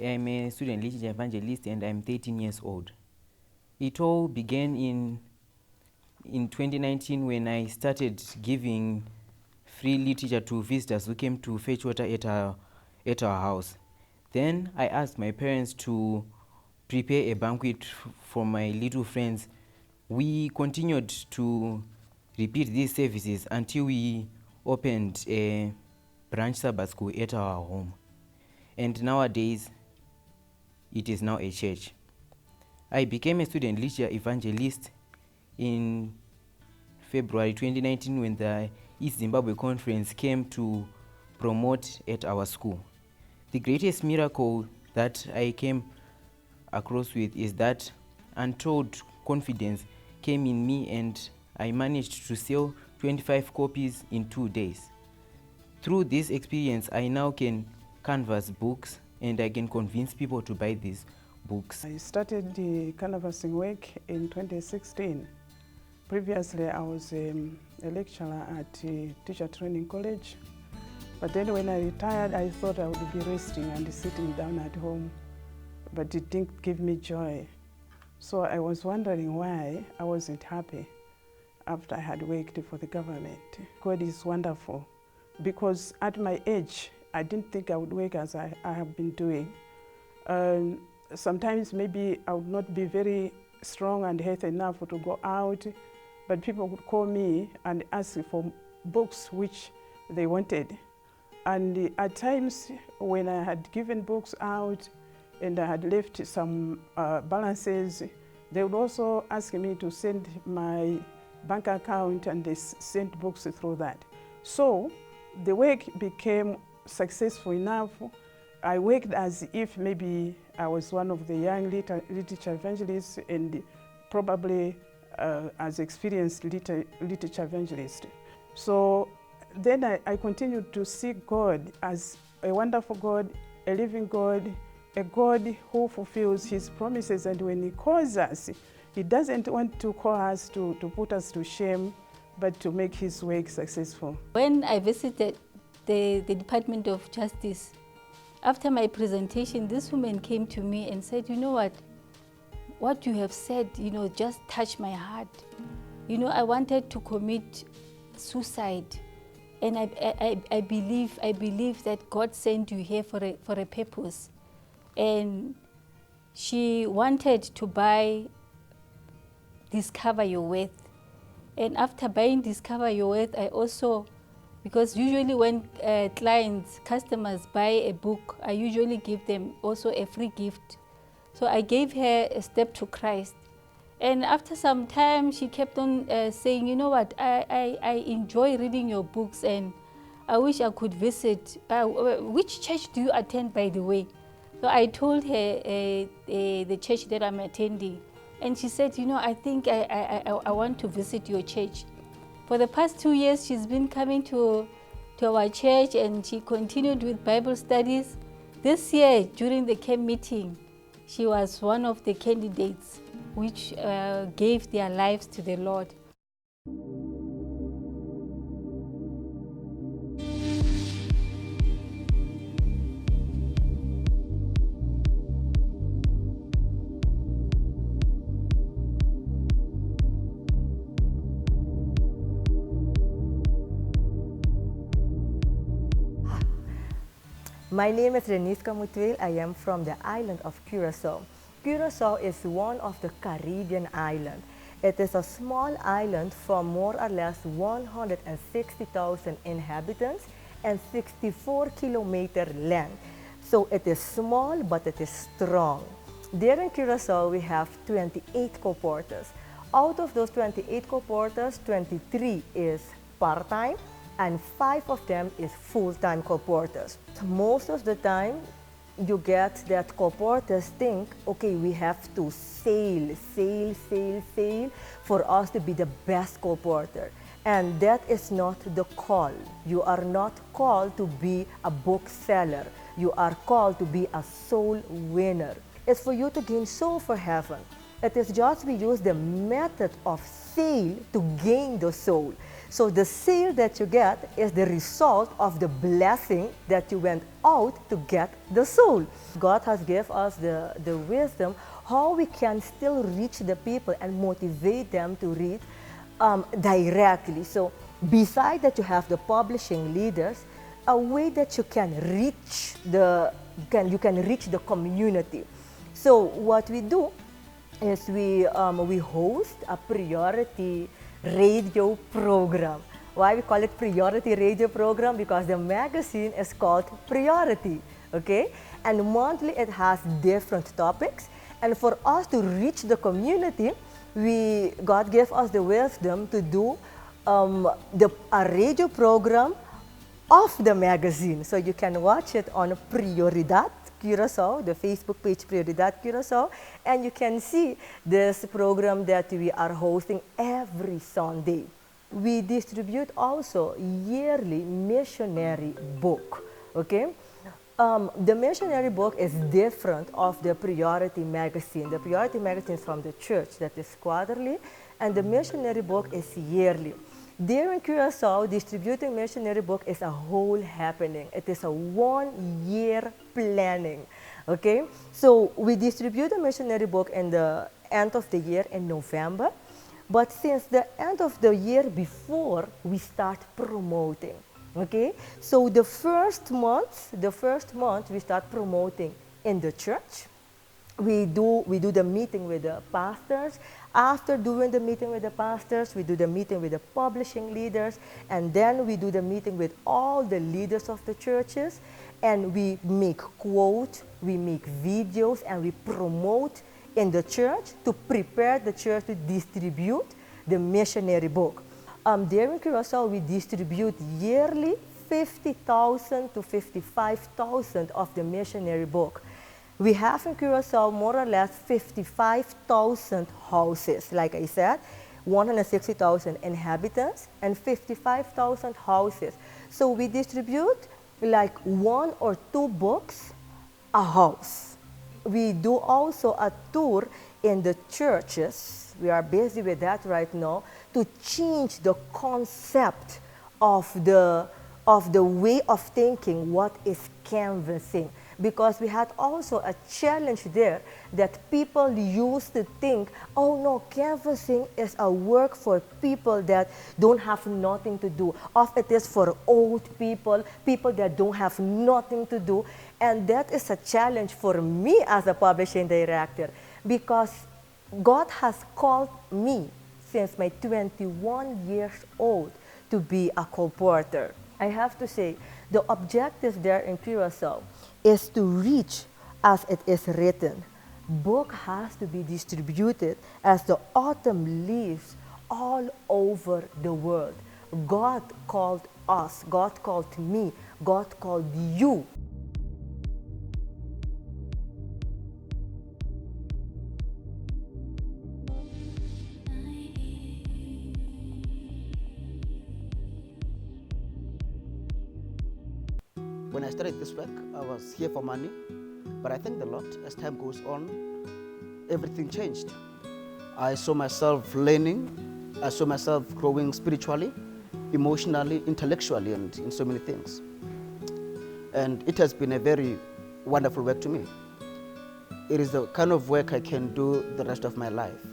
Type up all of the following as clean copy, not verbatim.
I'm a student literature evangelist and I'm 13 years old. It all began in 2019 when I started giving free literature to visitors who came to fetch water at our house. Then I asked my parents to prepare a banquet for my little friends. We continued to repeat these services until we opened a branch Sabbath school at our home. And nowadays, it is now a church. I became a student literature evangelist in February 2019 when the East Zimbabwe Conference came to promote at our school. The greatest miracle that I came across with is that untold confidence came in me and I managed to sell 25 copies in 2 days. Through this experience, I now can canvas books and I can convince people to buy these books. I started the canvassing work in 2016. Previously, I was a lecturer at a teacher training college. But then when I retired, I thought I would be resting and sitting down at home. But it didn't give me joy. So I was wondering why I wasn't happy after I had worked for the government. God is wonderful, because at my age, I didn't think I would work as I have been doing. Sometimes maybe I would not be very strong and healthy enough to go out, but people would call me and ask for books which they wanted. And at times when I had given books out and I had left some balances, they would also ask me to send my bank account and they sent books through that. So the work became successful enough. I worked as if maybe I was one of the young literature evangelists and probably as experienced literature evangelist. So then I continued to seek God as a wonderful God, a living God, a God who fulfills His promises. And when He calls us, He doesn't want to call us to put us to shame, but to make His work successful. When I visited the Department of Justice, after my presentation, this woman came to me and said, you know what you have said, just touched my heart. I wanted to commit suicide. And I believe that God sent you here for a purpose. And she wanted to buy Discover Your Worth. And after buying Discover Your Worth, I also, because usually when customers buy a book, I usually give them also a free gift. So I gave her A Step to Christ. And after some time, she kept on saying, you know what, I enjoy reading your books and I wish I could visit. Which church do you attend, by the way? So I told her the church that I'm attending. And she said, I think I want to visit your church. For the past 2 years, she's been coming to our church and she continued with Bible studies. This year, during the camp meeting, she was one of the candidates which gave their lives to the Lord. My name is Reniska Mutweel. I am from the island of Curaçao. Curaçao is one of the Caribbean islands. It is a small island from more or less 160,000 inhabitants and 64 kilometer length. So it is small, but it is strong. There in Curaçao, we have 28 colporteurs. Out of those 28 colporteurs, 23 is part-time, and 5 of them is full-time colporteurs. Most of the time, you get that colporteurs think, okay, we have to sail for us to be the best colporteur. And that is not the call. You are not called to be a bookseller. You are called to be a soul winner. It's for you to gain soul for heaven. It is just we use the method of sale to gain the soul. So the sale that you get is the result of the blessing that you went out to get the soul. God has given us the wisdom how we can still reach the people and motivate them to read directly. So beside that, you have the publishing leaders, a way that you can reach you can reach the community. So what we do is we host a priority radio program. Why we call it priority radio program? Because the magazine is called Priority, okay? And monthly it has different topics. And for us to reach the community, God gave us the wisdom to do a radio program of the magazine. So you can watch it on Prioridad Curaçao, the Facebook page Prioridad Curaçao, and you can see this program that we are hosting every Sunday. We distribute also yearly missionary book, okay? The missionary book is different of the Priority magazine. The Priority magazine is from the church, that is quarterly, and the missionary book is yearly. There in Curaçao, distributing missionary book is a whole happening. It is a 1 year planning, okay? So we distribute a missionary book in the end of the year in November, but since the end of the year before, we start promoting, okay? So the first month we start promoting in the church. We do the meeting with the pastors. After doing the meeting with the pastors, we do the meeting with the publishing leaders, and then we do the meeting with all the leaders of the churches, and we make quotes, we make videos, and we promote in the church to prepare the church to distribute the missionary book. There in Curaçao, we distribute yearly 50,000 to 55,000 of the missionary book. We have in Curaçao more or less 55,000 houses, like I said, 160,000 inhabitants and 55,000 houses. So we distribute like 1 or 2 books a house. We do also a tour in the churches. We are busy with that right now to change the concept of the way of thinking what is canvassing. Because we had also a challenge there that people used to think, oh no, canvassing is a work for people that don't have nothing to do. Or it is for old people, people that don't have nothing to do. And that is a challenge for me as a publishing director, because God has called me since my 21 years old to be a colporteur. I have to say, the objective there in Curaçao is to reach as it is written. Book has to be distributed as the autumn leaves all over the world. God called us, God called me, God called you. When I started this work, I was here for money, but I thank the Lord, as time goes on, everything changed. I saw myself learning, I saw myself growing spiritually, emotionally, intellectually, and in so many things. And it has been a very wonderful work to me. It is the kind of work I can do the rest of my life.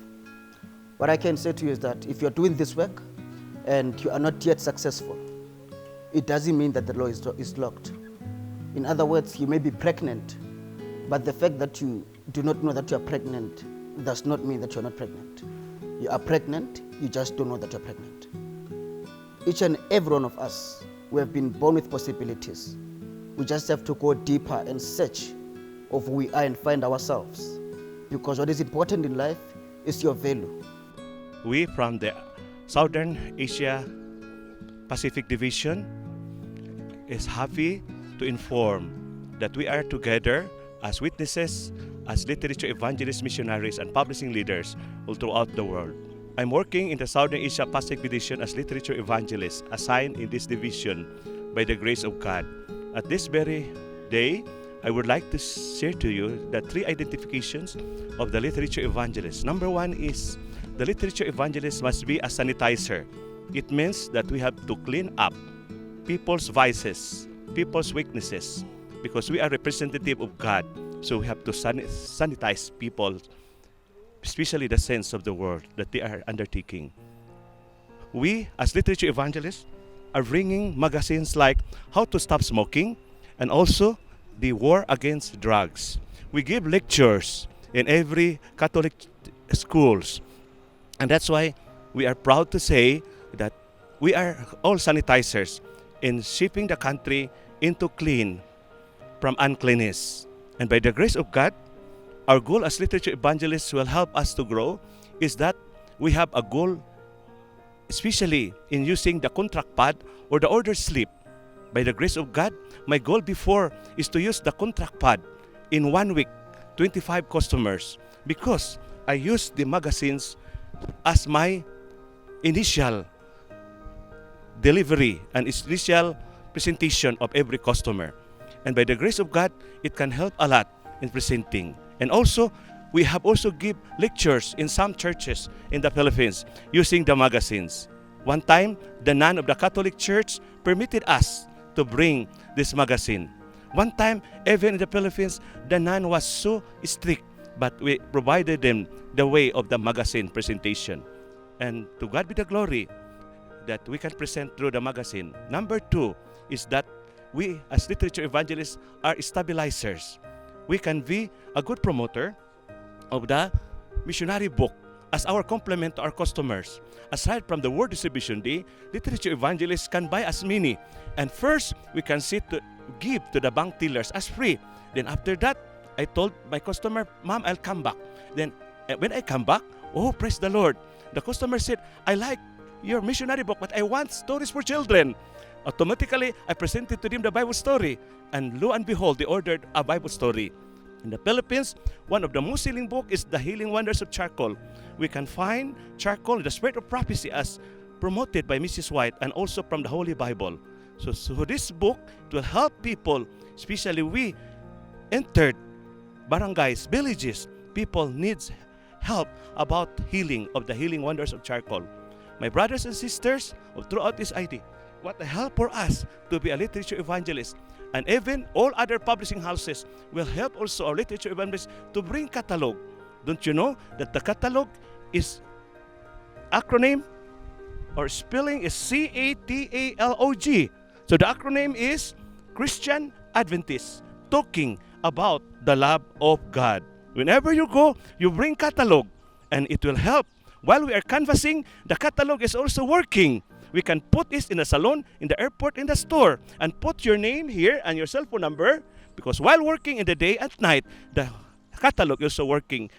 What I can say to you is that if you're doing this work and you are not yet successful, it doesn't mean that the door is locked. In other words, you may be pregnant, but the fact that you do not know that you are pregnant does not mean that you're not pregnant. You are pregnant, you just don't know that you're pregnant. Each and every one of us, we have been born with possibilities. We just have to go deeper and search of who we are and find ourselves. Because what is important in life is your value. We from the Southern Asia Pacific Division is happy to inform that we are together as witnesses, as literature evangelists, missionaries, and publishing leaders all throughout the world. I'm working in the Southern Asia Pacific Division as literature evangelist, assigned in this division by the grace of God. At this very day, I would like to share to you the 3 identifications of the literature evangelist. Number 1 is the literature evangelist must be a sanitizer. It means that we have to clean up people's vices, people's weaknesses, because we are representative of God. So we have to sanitize people, especially the sense of the world that they are undertaking. We, as literature evangelists, are bringing magazines like How to Stop Smoking and also the War Against Drugs. We give lectures in every Catholic schools. And that's why we are proud to say that we are all sanitizers in shaping the country into clean from uncleanness. And by the grace of God, our goal as literature evangelists will help us to grow is that we have a goal, especially in using the contract pad or the order slip. By the grace of God, my goal before is to use the contract pad in 1 week, 25 customers, because I use the magazines as my initial delivery and initial presentation of every customer. And by the grace of God, it can help a lot in presenting. And also, we have also give lectures in some churches in the Philippines using the magazines. One time, the nun of the Catholic Church permitted us to bring this magazine. One time, even in the Philippines, the nun was so strict, but we provided them the way of the magazine presentation. And to God be the glory that we can present through the magazine. Number 2 is that we as literature evangelists are stabilizers. We can be a good promoter of the missionary book as our complement to our customers. Aside from the word distribution day, literature evangelists can buy as many. And first, we can give to the bank tellers as free. Then after that, I told my customer, Ma'am, I'll come back. Then when I come back, oh, praise the Lord. The customer said, I like your missionary book, but I want stories for children. Automatically, I presented to them the Bible story. And lo and behold, they ordered a Bible story. In the Philippines, one of the most selling books is The Healing Wonders of Charcoal. We can find charcoal, the spirit of prophecy, as promoted by Mrs. White and also from the Holy Bible. So this book will help people, especially we entered barangays, villages. People needs help about healing of the healing wonders of charcoal. My brothers and sisters throughout this ID, what a help for us to be a literature evangelist. And even all other publishing houses will help also our literature evangelists to bring catalog. Don't you know that the catalog is acronym or spelling is CATALOG. So the acronym is Christian Adventist, talking about the love of God. Whenever you go, you bring catalog and it will help. While we are canvassing, the catalog is also working. We can put this in the salon, in the airport, in the store, and put your name here and your cell phone number, because while working in the day and night, the catalog is also working